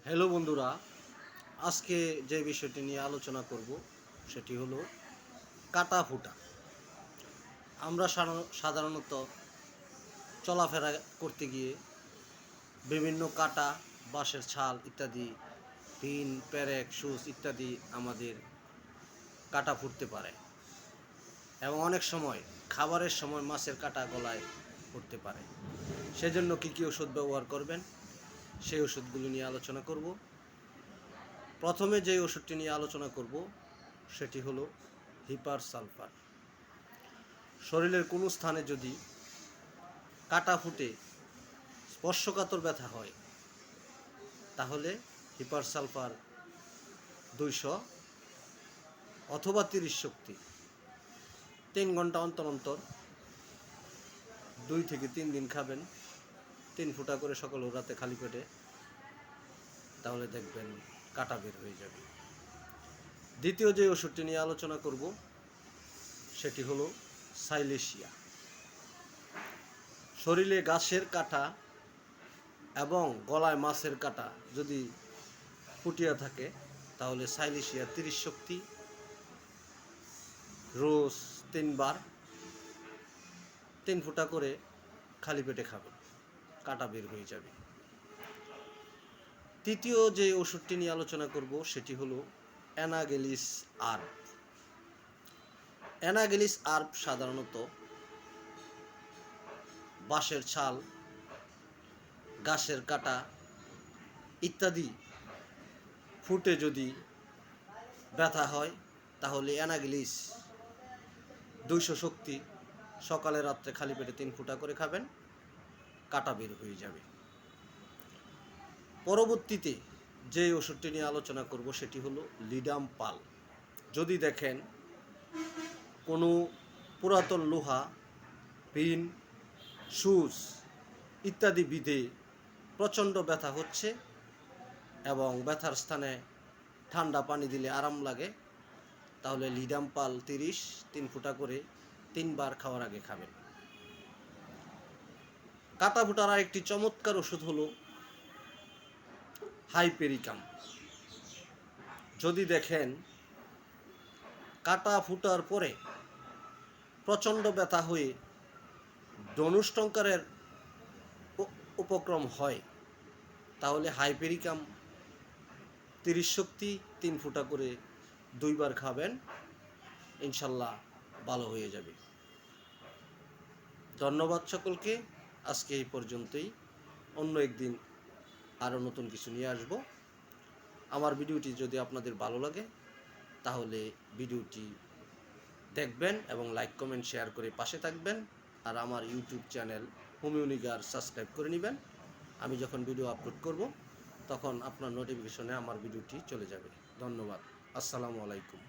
Hello বন্ধুরা, আজকে যে বিষয়টি নিয়ে আলোচনা করব সেটি হলো কাটা ফুটা। আমরা সাধারণত চলাফেরা করতে গিয়ে বিভিন্ন কাটা, বাঁশের ছাল ইত্যাদি, পিন, পেরেক, সুচ ইত্যাদি আমাদের কাটা ফুটতে পারে এবং অনেক সময় খাবারের সময় মাছের কাটা গলায় ফুটতে পারে। সেজন্য কী ওষুধ ব্যবহার করবেন সেই ওষুধগুলো নিয়ে আলোচনা করব। প্রথমে যে ওষুধটি নিয়ে আলোচনা করব সেটি হলো হিপার সালফার। শরীরের কোনো স্থানে যদি কাটা ফুটে স্পর্শকাতর ব্যথা হয় তাহলে হিপার সালফার 200 অথবা 30 শক্তি 3 ঘন্টা অন্তর অন্তর 2 থেকে 3 দিন খাবেন, 3 ফুটা করে সকাল ও রাতে খালি পেটে, তাহলে দেখবেন কাটা বের হয়ে যাবে। দ্বিতীয় যে ওষুধটি নিয়ে আলোচনা করব সেটি হলো সাইলেশিয়া। শরীরে ঘাসের কাটা এবং গলায় মাছের কাটা যদি ফুটিয়া থাকে তাহলে সাইলেশিয়া 30 শক্তি রোজ 3 বার 3 ফুটা করে খালি পেটে খাবেন, কাটা বের হয়ে যাবে। তৃতীয় যে ওষুধটি নিয়ে আলোচনা করব সেটি হলো অ্যানাগেলিস আর্ব। অ্যানাগেলিস আর্ব সাধারণত বাঁশের ছাল, ঘাসের কাটা ইত্যাদি ফুটে যদি ব্যথা হয় তাহলে অ্যানাগেলিস 200 শক্তি সকালে রাত্রে খালি পেটে 3 ফুটা করে খাবেন, কাটা বের হয়ে যাবে। পরবর্তীতে যে ওষুধটি নিয়ে আলোচনা করব সেটি হলো লিডাম পাল। যদি দেখেন কোনো পুরাতন লোহা, পিন, সুচ ইত্যাদি বিঁধে প্রচণ্ড ব্যথা হচ্ছে এবং ব্যথার স্থানে ঠান্ডা পানি দিলে আরাম লাগে, তাহলে লিডাম পাল 3 ফুটা করে 3 বার খাওয়ার আগে খাবেন। কাটা ফুটার আরেকটি চমৎকার ওষুধ হলো হাইপেরিকাম। যদি দেখেন কাটা ফুটার পরে প্রচণ্ড ব্যথা হয়ে ধনুষ্টঙ্কারের উপক্রম হয় তাহলে হাইপেরিকাম 30 শক্তি 3 ফুটা করে 2 বার খাবেন, ইনশাল্লাহ ভালো হয়ে যাবে। ধন্যবাদ সকলকে। আজকে এই পর্যন্তই। অন্য একদিন আরও নতুন কিছু নিয়ে আসব। আমার ভিডিওটি যদি আপনাদের ভালো লাগে তাহলে ভিডিওটি দেখবেন এবং লাইক, কমেন্ট, শেয়ার করে পাশে থাকবেন। আর আমার ইউটিউব চ্যানেল হোমিওনিগার সাবস্ক্রাইব করে নেবেন। আমি যখন ভিডিও আপলোড করব তখন আপনার নোটিফিকেশনে আমার ভিডিওটি চলে যাবে। ধন্যবাদ। আসসালামু আলাইকুম।